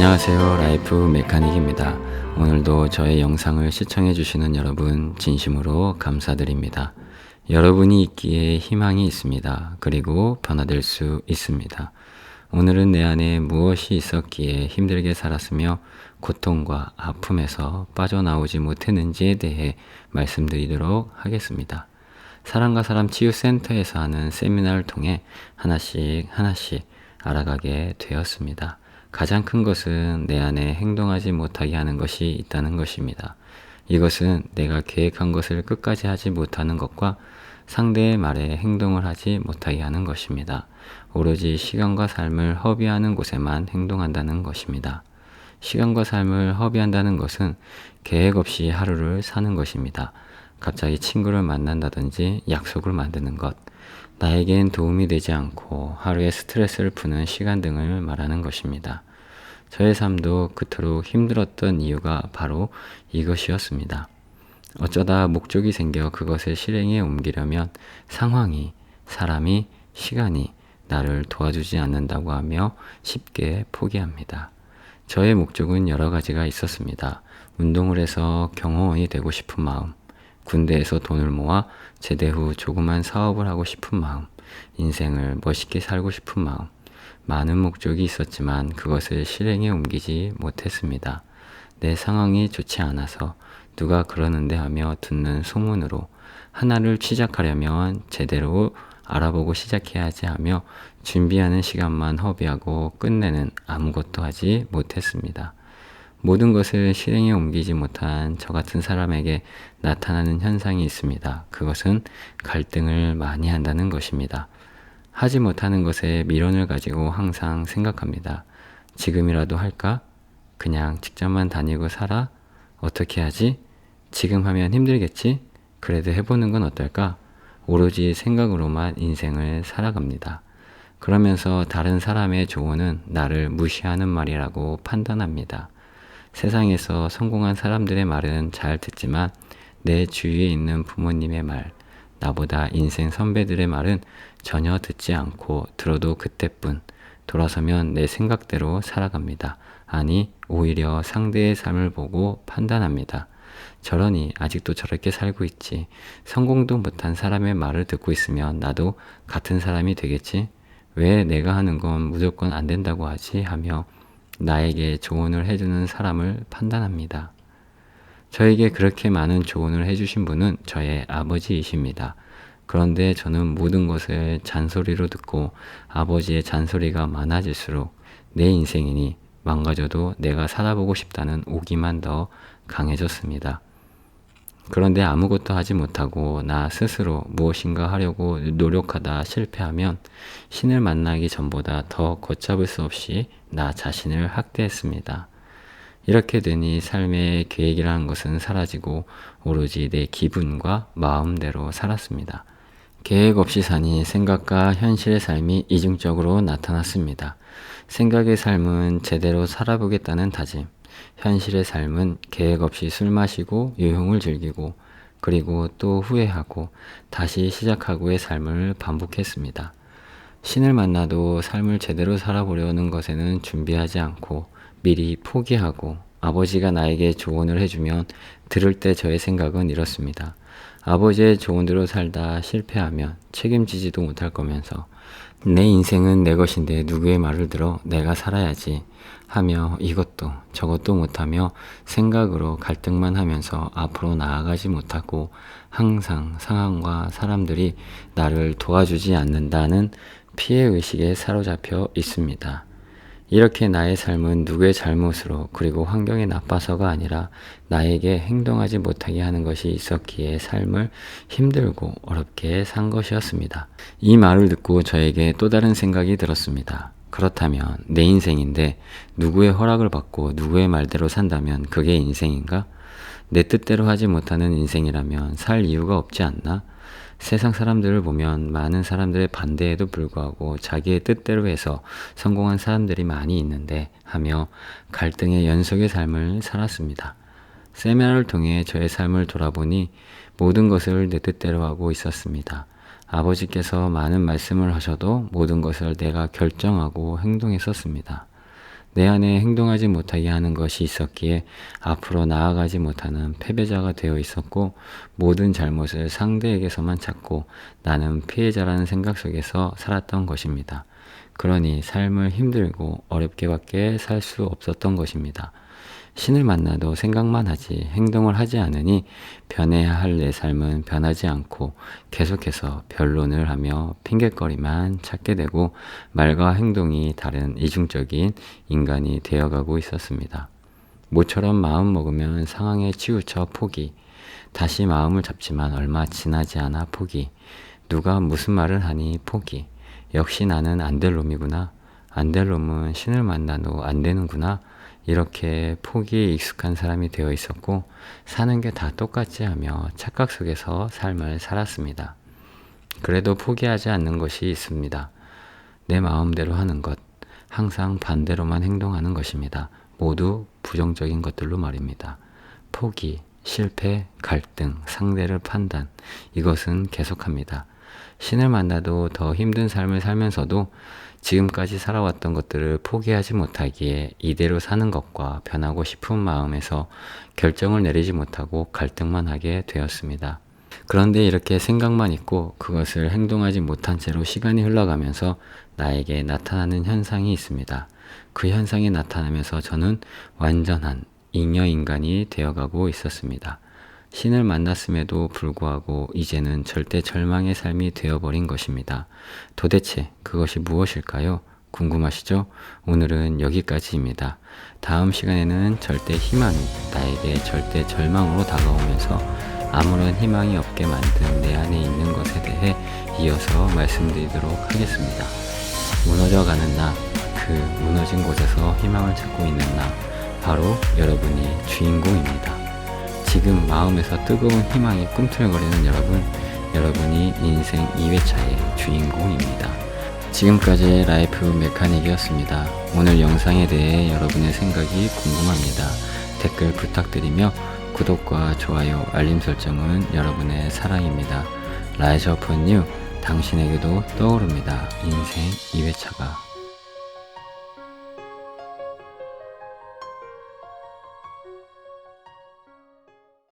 안녕하세요. 라이프 메카닉입니다. 오늘도 저의 영상을 시청해 주시는 여러분 진심으로 감사드립니다. 여러분이 있기에 희망이 있습니다. 그리고 변화될 수 있습니다. 오늘은 내 안에 무엇이 있었기에 힘들게 살았으며 고통과 아픔에서 빠져나오지 못했는지에 대해 말씀드리도록 하겠습니다. 사람과 사람 치유센터에서 하는 세미나를 통해 하나씩 알아가게 되었습니다. 가장 큰 것은 내 안에 행동하지 못하게 하는 것이 있다는 것입니다. 이것은 내가 계획한 것을 끝까지 하지 못하는 것과 상대의 말에 행동을 하지 못하게 하는 것입니다. 오로지 시간과 삶을 허비하는 곳에만 행동한다는 것입니다. 시간과 삶을 허비한다는 것은 계획 없이 하루를 사는 것입니다. 갑자기 친구를 만난다든지 약속을 만드는 것, 나에겐 도움이 되지 않고 하루의 스트레스를 푸는 시간 등을 말하는 것입니다. 저의 삶도 그토록 힘들었던 이유가 바로 이것이었습니다. 어쩌다 목적이 생겨 그것을 실행에 옮기려면 상황이, 사람이, 시간이 나를 도와주지 않는다고 하며 쉽게 포기합니다. 저의 목적은 여러 가지가 있었습니다. 운동을 해서 경호원이 되고 싶은 마음, 군대에서 돈을 모아 제대 후 조그만 사업을 하고 싶은 마음, 인생을 멋있게 살고 싶은 마음, 많은 목적이 있었지만 그것을 실행에 옮기지 못했습니다. 내 상황이 좋지 않아서 누가 그러는데 하며 듣는 소문으로 하나를 시작하려면 제대로 알아보고 시작해야지 하며 준비하는 시간만 허비하고 끝내는 아무것도 하지 못했습니다. 모든 것을 실행에 옮기지 못한 저 같은 사람에게 나타나는 현상이 있습니다. 그것은 갈등을 많이 한다는 것입니다. 하지 못하는 것에 미련을 가지고 항상 생각합니다. 지금이라도 할까? 그냥 직장만 다니고 살아? 어떻게 하지? 지금 하면 힘들겠지? 그래도 해보는 건 어떨까? 오로지 생각으로만 인생을 살아갑니다. 그러면서 다른 사람의 조언은 나를 무시하는 말이라고 판단합니다. 세상에서 성공한 사람들의 말은 잘 듣지만 내 주위에 있는 부모님의 말, 나보다 인생 선배들의 말은 전혀 듣지 않고 들어도 그때뿐, 돌아서면 내 생각대로 살아갑니다. 아니, 오히려 상대의 삶을 보고 판단합니다. 저러니 아직도 저렇게 살고 있지. 성공도 못한 사람의 말을 듣고 있으면 나도 같은 사람이 되겠지? 왜 내가 하는 건 무조건 안 된다고 하지? 하며 나에게 조언을 해주는 사람을 판단합니다. 저에게 그렇게 많은 조언을 해주신 분은 저의 아버지이십니다. 그런데 저는 모든 것을 잔소리로 듣고 아버지의 잔소리가 많아질수록 내 인생이니 망가져도 내가 살아보고 싶다는 오기만 더 강해졌습니다. 그런데 아무것도 하지 못하고 나 스스로 무엇인가 하려고 노력하다 실패하면 신을 만나기 전보다 더 걷잡을 수 없이 나 자신을 학대했습니다. 이렇게 되니 삶의 계획이라는 것은 사라지고 오로지 내 기분과 마음대로 살았습니다. 계획 없이 사니 생각과 현실의 삶이 이중적으로 나타났습니다. 생각의 삶은 제대로 살아보겠다는 다짐, 현실의 삶은 계획 없이 술 마시고 유흥을 즐기고 그리고 또 후회하고 다시 시작하고의 삶을 반복했습니다. 신을 만나도 삶을 제대로 살아보려는 것에는 준비하지 않고 미리 포기하고 아버지가 나에게 조언을 해주면 들을 때 저의 생각은 이렇습니다. 아버지의 조언대로 살다 실패하면 책임지지도 못할 거면서 내 인생은 내 것인데 누구의 말을 들어 내가 살아야지 하며 이것도 저것도 못하며 생각으로 갈등만 하면서 앞으로 나아가지 못하고 항상 상황과 사람들이 나를 도와주지 않는다는 피해의식에 사로잡혀 있습니다. 이렇게 나의 삶은 누구의 잘못으로 그리고 환경이 나빠서가 아니라 나에게 행동하지 못하게 하는 것이 있었기에 삶을 힘들고 어렵게 산 것이었습니다. 이 말을 듣고 저에게 또 다른 생각이 들었습니다. 그렇다면 내 인생인데 누구의 허락을 받고 누구의 말대로 산다면 그게 인생인가? 내 뜻대로 하지 못하는 인생이라면 살 이유가 없지 않나? 세상 사람들을 보면 많은 사람들의 반대에도 불구하고 자기의 뜻대로 해서 성공한 사람들이 많이 있는데 하며 갈등의 연속의 삶을 살았습니다. 세미나를 통해 저의 삶을 돌아보니 모든 것을 내 뜻대로 하고 있었습니다. 아버지께서 많은 말씀을 하셔도 모든 것을 내가 결정하고 행동했었습니다. 내 안에 행동하지 못하게 하는 것이 있었기에 앞으로 나아가지 못하는 패배자가 되어 있었고, 모든 잘못을 상대에게서만 찾고 나는 피해자라는 생각 속에서 살았던 것입니다. 그러니 삶을 힘들고 어렵게밖에 살 수 없었던 것입니다. 신을 만나도 생각만 하지 행동을 하지 않으니 변해야 할 내 삶은 변하지 않고 계속해서 변론을 하며 핑곗거리만 찾게 되고 말과 행동이 다른 이중적인 인간이 되어가고 있었습니다. 모처럼 마음 먹으면 상황에 치우쳐 포기, 다시 마음을 잡지만 얼마 지나지 않아 포기, 누가 무슨 말을 하니 포기, 역시 나는 안 될 놈이구나, 안 될 놈은 신을 만나도 안 되는구나, 이렇게 포기에 익숙한 사람이 되어 있었고, 사는 게 다 똑같지 하며 착각 속에서 삶을 살았습니다. 그래도 포기하지 않는 것이 있습니다. 내 마음대로 하는 것, 항상 반대로만 행동하는 것입니다. 모두 부정적인 것들로 말입니다. 포기, 실패, 갈등, 상대를 판단, 이것은 계속합니다. 신을 만나도 더 힘든 삶을 살면서도 지금까지 살아왔던 것들을 포기하지 못하기에 이대로 사는 것과 변하고 싶은 마음에서 결정을 내리지 못하고 갈등만 하게 되었습니다. 그런데 이렇게 생각만 있고 그것을 행동하지 못한 채로 시간이 흘러가면서 나에게 나타나는 현상이 있습니다. 그 현상이 나타나면서 저는 완전한 잉여인간이 되어가고 있었습니다. 신을 만났음에도 불구하고 이제는 절대 절망의 삶이 되어버린 것입니다. 도대체 그것이 무엇일까요? 궁금하시죠? 오늘은 여기까지입니다. 다음 시간에는 절대 희망이 나에게 절대 절망으로 다가오면서 아무런 희망이 없게 만든 내 안에 있는 것에 대해 이어서 말씀드리도록 하겠습니다. 무너져가는 나, 그 무너진 곳에서 희망을 찾고 있는 나, 바로 여러분이 주인공입니다. 지금 마음에서 뜨거운 희망이 꿈틀거리는 여러분, 여러분이 인생 2회차의 주인공입니다. 지금까지 라이프 메카닉이었습니다. 오늘 영상에 대해 여러분의 생각이 궁금합니다. 댓글 부탁드리며 구독과 좋아요, 알림 설정은 여러분의 사랑입니다. 라이즈 오브 뉴, 당신에게도 떠오릅니다. 인생 2회차가.